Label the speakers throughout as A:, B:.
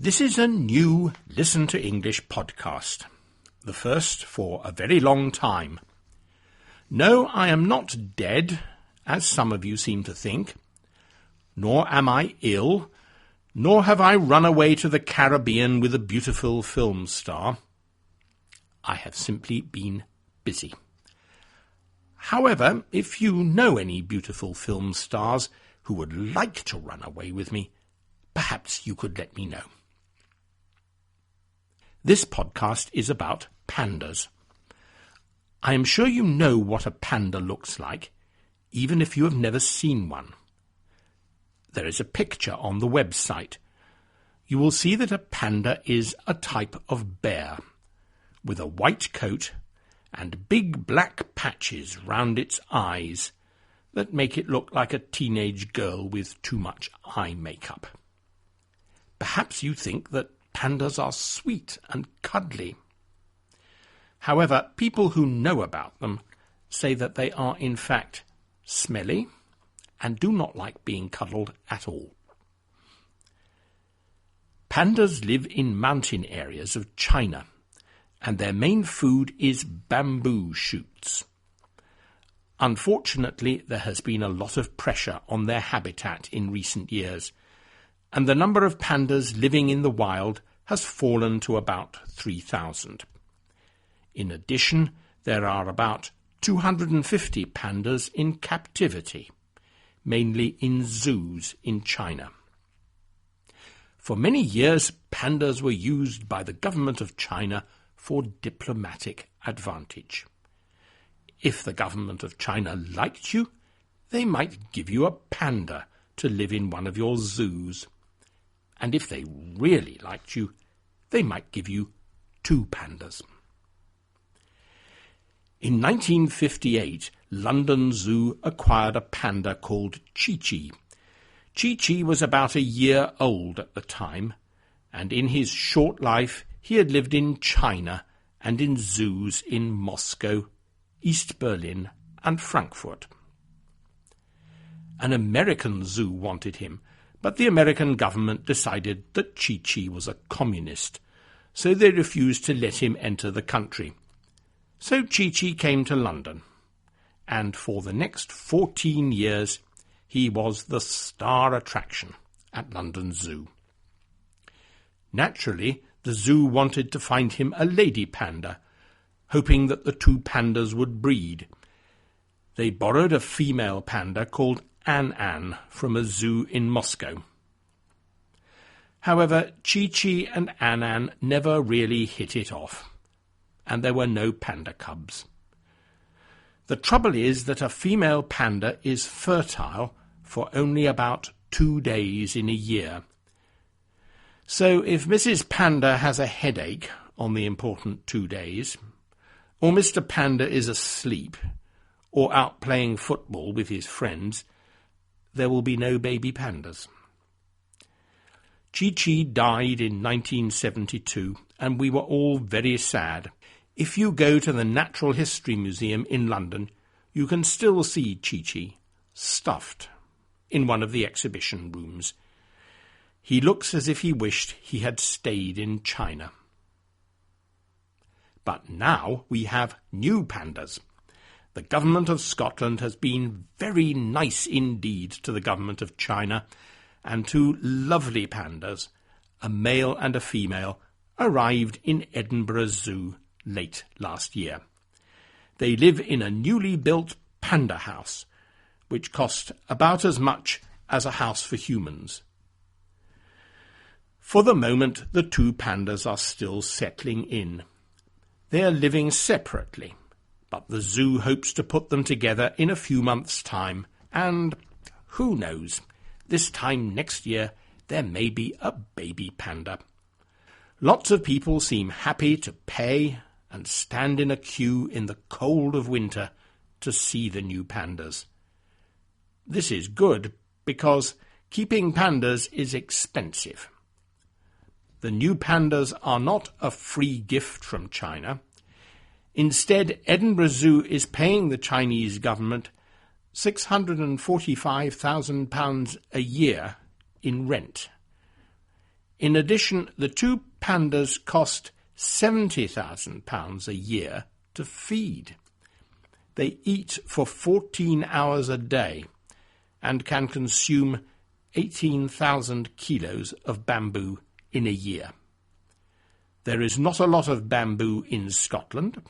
A: This is a new Listen to English podcast, the first for a very long time. No, I am not dead, as some of you seem to think, nor am I ill, nor have I run away to the Caribbean with a beautiful film star. I have simply been busy. However, if you know any beautiful film stars who would like to run away with me, perhaps you could let me know. This podcast is about pandas. I am sure you know what a panda looks like, even if you have never seen one. There is a picture on the website. You will see that a panda is a type of bear, with a white coat and big black patches round its eyes that make it look like a teenage girl with too much eye makeup. Perhaps you think that pandas are sweet and cuddly. However, people who know about them say that they are in fact smelly and do not like being cuddled at all. Pandas live in mountain areas of China, and their main food is bamboo shoots. Unfortunately, there has been a lot of pressure on their habitat in recent years, and the number of pandas living in the wild has fallen to about 3,000. In addition, there are about 250 pandas in captivity, mainly in zoos in China. For many years, pandas were used by the government of China for diplomatic advantage. If the government of China liked you, they might give you a panda to live in one of your zoos. And if they really liked you, they might give you 2 pandas. In 1958, London Zoo acquired a panda called Chi-Chi. Chi-Chi was about a year old at the time, and in his short life he had lived in China and in zoos in Moscow, East Berlin and Frankfurt. An American zoo wanted him, but the American government decided that Chi-Chi was a communist, so they refused to let him enter the country. So Chi-Chi came to London, and for the next 14 years he was the star attraction at London Zoo. Naturally, the zoo wanted to find him a lady panda, hoping that the 2 pandas would breed. They borrowed a female panda called An from a zoo in Moscow. However, Chi-Chi and An never really hit it off, and there were no panda cubs. The trouble is that a female panda is fertile for only about 2 days in a year. So if Mrs. Panda has a headache on the important 2 days, or Mr. Panda is asleep, or out playing football with his friends, there will be no baby pandas. Chi-Chi died in 1972, and we were all very sad. If you go to the Natural History Museum in London, you can still see Chi-Chi, stuffed, in one of the exhibition rooms. He looks as if he wished he had stayed in China. But now we have new pandas. The government of Scotland has been very nice indeed to the government of China, and 2 lovely pandas, a male and a female, arrived in Edinburgh Zoo late last year. They live in a newly built panda house, which cost about as much as a house for humans. For the moment, the 2 pandas are still settling in. They are living separately, but the zoo hopes to put them together in a few months' time, and who knows, this time next year there may be a baby panda. Lots of people seem happy to pay and stand in a queue in the cold of winter to see the new pandas. This is good because keeping pandas is expensive. The new pandas are not a free gift from China. Instead, Edinburgh Zoo is paying the Chinese government £645,000 a year in rent. In addition, the two pandas cost £70,000 a year to feed. They eat for 14 hours a day and can consume 18,000 kilos of bamboo in a year. There is not a lot of bamboo in Scotland,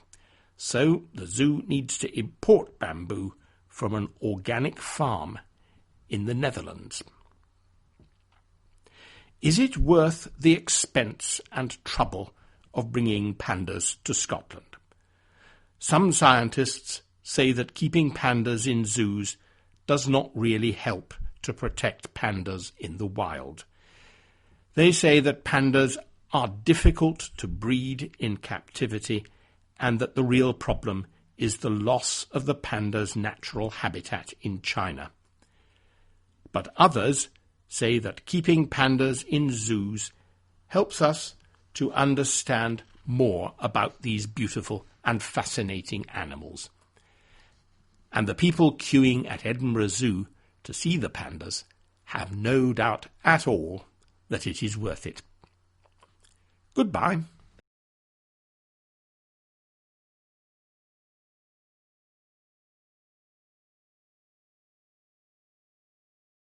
A: so the zoo needs to import bamboo from an organic farm in the Netherlands. Is it worth the expense and trouble of bringing pandas to Scotland? Some scientists say that keeping pandas in zoos does not really help to protect pandas in the wild. They say that pandas are difficult to breed in captivity and that the real problem is the loss of the panda's natural habitat in China. But others say that keeping pandas in zoos helps us to understand more about these beautiful and fascinating animals. And the people queuing at Edinburgh Zoo to see the pandas have no doubt at all that it is worth it. Goodbye.